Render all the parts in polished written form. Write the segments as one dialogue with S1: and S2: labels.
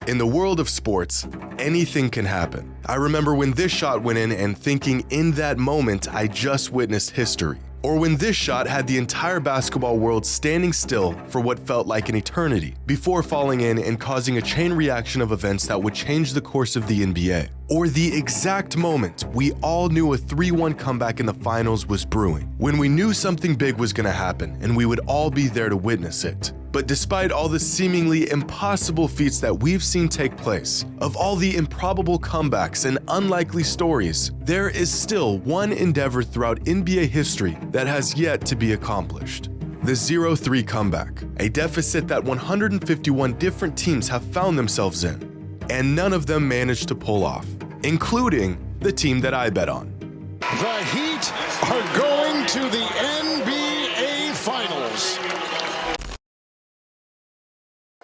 S1: In the world of sports, anything can happen. I remember when this shot went in and thinking in that moment I just witnessed history. Or when this shot had the entire basketball world standing still for what felt like an eternity, before falling in and causing a chain reaction of events that would change the course of the NBA. Or the exact moment we all knew a 3-1 comeback in the finals was brewing, when we knew something big was going to happen and we would all be there to witness it. But despite all the seemingly impossible feats that we've seen take place, of all the improbable comebacks and unlikely stories, there is still one endeavor throughout NBA history that has yet to be accomplished. The 0-3 comeback, a deficit that 151 different teams have found themselves in, and none of them managed to pull off, including the team that I bet on.
S2: The Heat are going to the NBA Finals.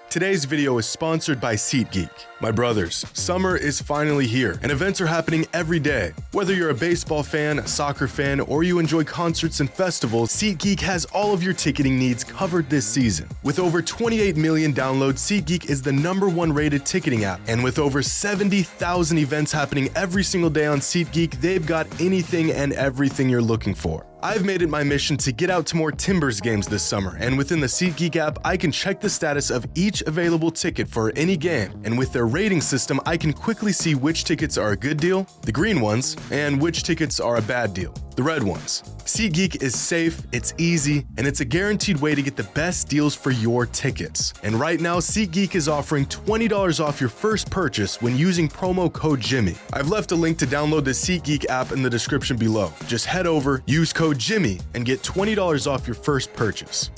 S1: Today's video is sponsored by SeatGeek. My brothers, summer is finally here and events are happening every day. Whether you're a baseball fan, a soccer fan, or you enjoy concerts and festivals, SeatGeek has all of your ticketing needs covered this season. With over 28 million downloads, SeatGeek is the #1 rated ticketing app, and with over 70,000 events happening every single day on SeatGeek, they've got anything and everything you're looking for. I've made it my mission to get out to more Timbers games this summer, and within the SeatGeek app, I can check the status of each available ticket for any game, and with their rating system, I can quickly see which tickets are a good deal, the green ones, and which tickets are a bad deal, the red ones. SeatGeek is safe, it's easy, and it's a guaranteed way to get the best deals for your tickets. And right now, SeatGeek is offering $20 off your first purchase when using promo code Jimmy. I've left a link to download the SeatGeek app in the description below. Just head over, use code Jimmy, and get $20 off your first purchase.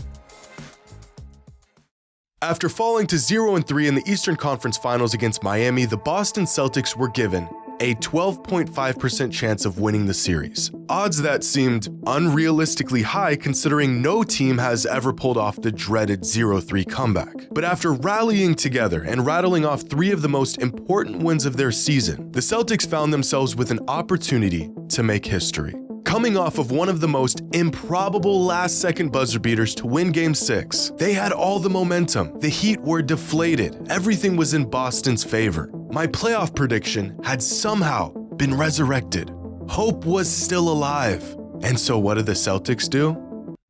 S1: After falling to 0-3 in the Eastern Conference Finals against Miami, the Boston Celtics were given a 12.5% chance of winning the series. Odds that seemed unrealistically high considering no team has ever pulled off the dreaded 0-3 comeback. But after rallying together and rattling off 3 of the most important wins of their season, the Celtics found themselves with an opportunity to make history. Coming off of one of the most improbable last-second buzzer beaters to win Game 6, they had all the momentum, the Heat were deflated, everything was in Boston's favor. My playoff prediction had somehow been resurrected. Hope was still alive. And so what did the Celtics do?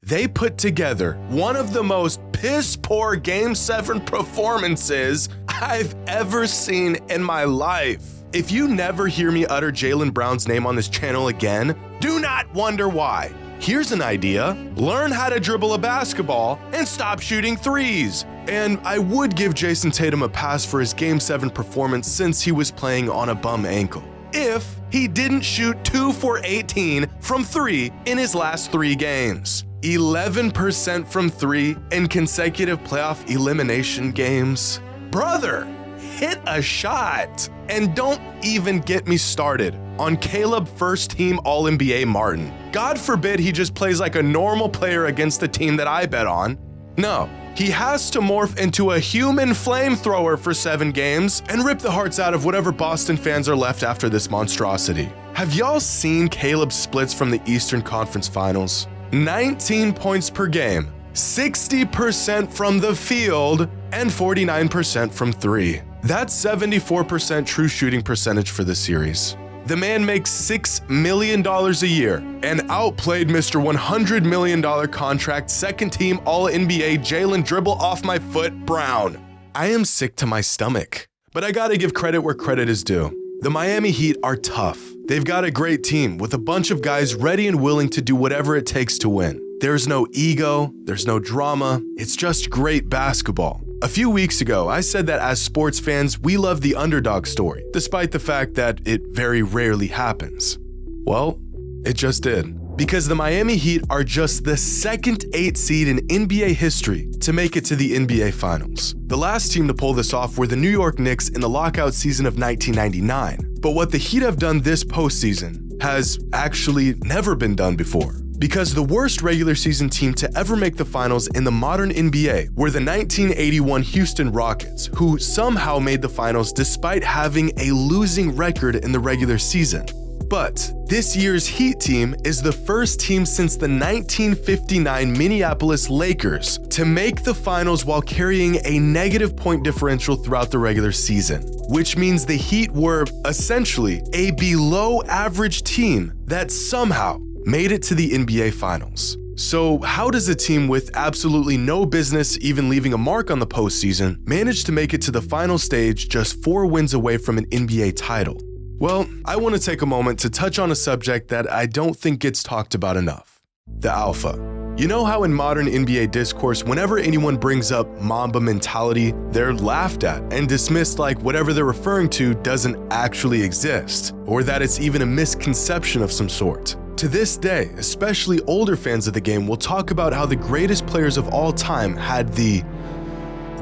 S1: They put together one of the most piss-poor Game 7 performances I've ever seen in my life. If you never hear me utter Jaylen Brown's name on this channel again, do not wonder why. Here's an idea: learn how to dribble a basketball and stop shooting threes. And I would give Jason Tatum a pass for his Game 7 performance since he was playing on a bum ankle, if he didn't shoot 2 for 18 from 3 in his last 3 games. 11% from 3 in consecutive playoff elimination games. Brother, hit a shot. And don't even get me started on Caleb first-team All-NBA Martin. God forbid he just plays like a normal player against the team that I bet on. No, he has to morph into a human flamethrower for 7 games and rip the hearts out of whatever Boston fans are left after this monstrosity. Have y'all seen Caleb's splits from the Eastern Conference Finals? 19 points per game, 60% from the field, and 49% from 3. That's 74% true shooting percentage for the series. The man makes $6 million a year and outplayed Mr. $100 million contract second-team All-NBA Jaylen Dribble off my foot Brown. I am sick to my stomach, but I gotta give credit where credit is due. The Miami Heat are tough. They've got a great team with a bunch of guys ready and willing to do whatever it takes to win. There's no ego, there's no drama, it's just great basketball. A few weeks ago, I said that as sports fans, we love the underdog story, despite the fact that it very rarely happens. Well, it just did. Because the Miami Heat are just the second 8 seed in NBA history to make it to the NBA Finals. The last team to pull this off were the New York Knicks in the lockout season of 1999. But what the Heat have done this postseason has actually never been done before. Because the worst regular season team to ever make the finals in the modern NBA were the 1981 Houston Rockets, who somehow made the finals despite having a losing record in the regular season. But this year's Heat team is the first team since the 1959 Minneapolis Lakers to make the finals while carrying a negative point differential throughout the regular season, which means the Heat were essentially a below average team that somehow made it to the NBA Finals. So how does a team with absolutely no business even leaving a mark on the postseason manage to make it to the final stage just 4 wins away from an NBA title? Well, I want to take a moment to touch on a subject that I don't think gets talked about enough: the alpha. You know how in modern NBA discourse, whenever anyone brings up Mamba mentality, they're laughed at and dismissed like whatever they're referring to doesn't actually exist, or that it's even a misconception of some sort. To this day, especially older fans of the game will talk about how the greatest players of all time had the,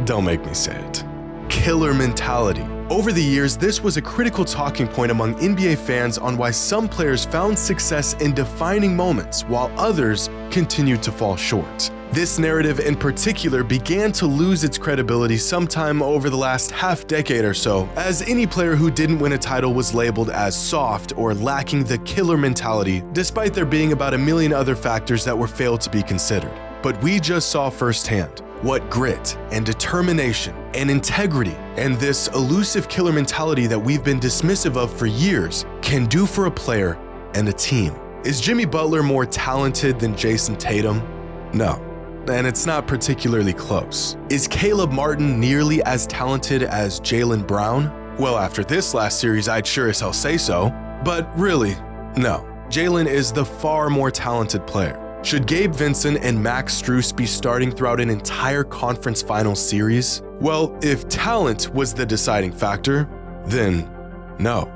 S1: don't make me say it, killer mentality. Over the years, this was a critical talking point among NBA fans on why some players found success in defining moments while others continued to fall short. This narrative in particular began to lose its credibility sometime over the last half-decade or so, as any player who didn't win a title was labeled as soft or lacking the killer mentality, despite there being about a million other factors that were failed to be considered. But we just saw firsthand what grit and determination and integrity and this elusive killer mentality that we've been dismissive of for years can do for a player and a team. Is Jimmy Butler more talented than Jason Tatum? No, and it's not particularly close. Is Caleb Martin nearly as talented as Jaylen Brown? Well, after this last series, I'd sure as hell say so. But really, no. Jaylen is the far more talented player. Should Gabe Vincent and Max Strus be starting throughout an entire conference finals series? Well, if talent was the deciding factor, then no,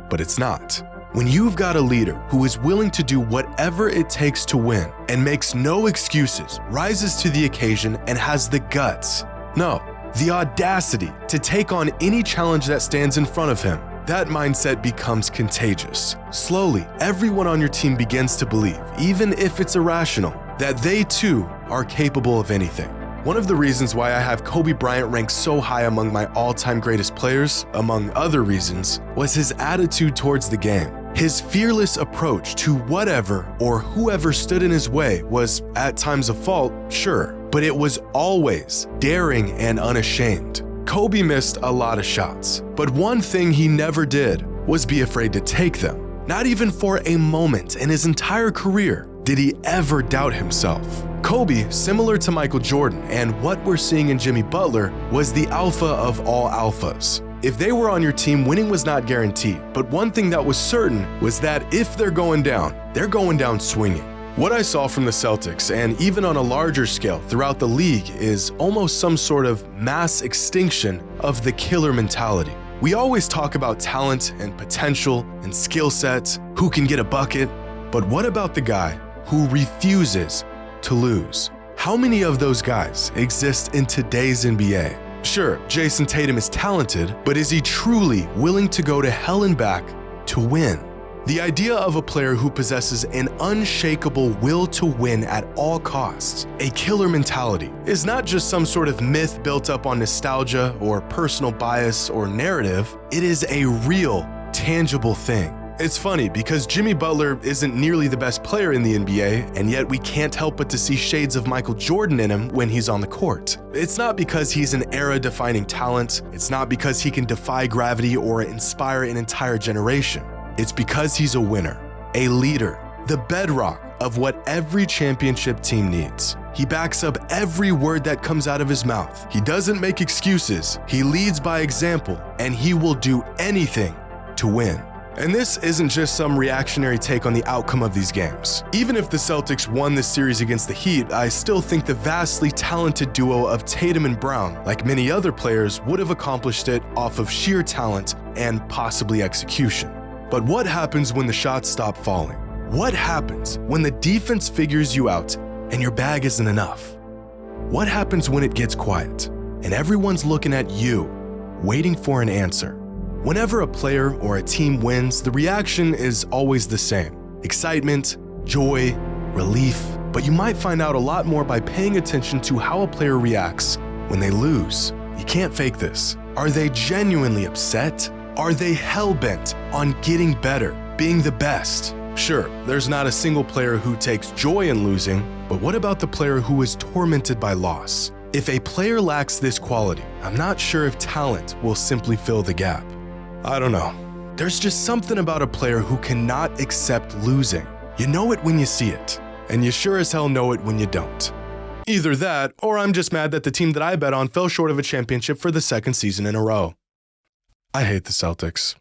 S1: but it's not. When you've got a leader who is willing to do whatever it takes to win and makes no excuses, rises to the occasion, and has the guts, no, the audacity to take on any challenge that stands in front of him, that mindset becomes contagious. Slowly, everyone on your team begins to believe, even if it's irrational, that they too are capable of anything. One of the reasons why I have Kobe Bryant ranked so high among my all-time greatest players, among other reasons, was his attitude towards the game. His fearless approach to whatever or whoever stood in his way was at times a fault, sure, but it was always daring and unashamed. Kobe missed a lot of shots, but one thing he never did was be afraid to take them. Not even for a moment in his entire career did he ever doubt himself. Kobe, similar to Michael Jordan and what we're seeing in Jimmy Butler, was the alpha of all alphas. If they were on your team, winning was not guaranteed, but one thing that was certain was that if they're going down swinging. What I saw from the Celtics, and even on a larger scale throughout the league, is almost some sort of mass extinction of the killer mentality. We always talk about talent and potential and skill sets, who can get a bucket, but what about the guy who refuses to lose? How many of those guys exist in today's NBA? Sure, Jason Tatum is talented, but is he truly willing to go to hell and back to win? The idea of a player who possesses an unshakable will to win at all costs, a killer mentality, is not just some sort of myth built up on nostalgia or personal bias or narrative. It is a real, tangible thing. It's funny because Jimmy Butler isn't nearly the best player in the NBA, and yet we can't help but to see shades of Michael Jordan in him when he's on the court. It's not because he's an era-defining talent. It's not because he can defy gravity or inspire an entire generation. It's because he's a winner, a leader, the bedrock of what every championship team needs. He backs up every word that comes out of his mouth. He doesn't make excuses. He leads by example, and he will do anything to win. And this isn't just some reactionary take on the outcome of these games. Even if the Celtics won this series against the Heat, I still think the vastly talented duo of Tatum and Brown, like many other players, would have accomplished it off of sheer talent and possibly execution. But what happens when the shots stop falling? What happens when the defense figures you out and your bag isn't enough? What happens when it gets quiet and everyone's looking at you, waiting for an answer? Whenever a player or a team wins, the reaction is always the same: excitement, joy, relief. But you might find out a lot more by paying attention to how a player reacts when they lose. You can't fake this. Are they genuinely upset? Are they hell-bent on getting better? being the best. Sure, there's not a single player who takes joy in losing, but what about the player who is tormented by loss? If a player lacks this quality, I'm not sure if talent will simply fill the gap. I don't know. There's just something about a player who cannot accept losing. You know it when you see it, and you sure as hell know it when you don't. Either that, or I'm just mad that the team that I bet on fell short of a championship for the second season in a row. I hate the Celtics.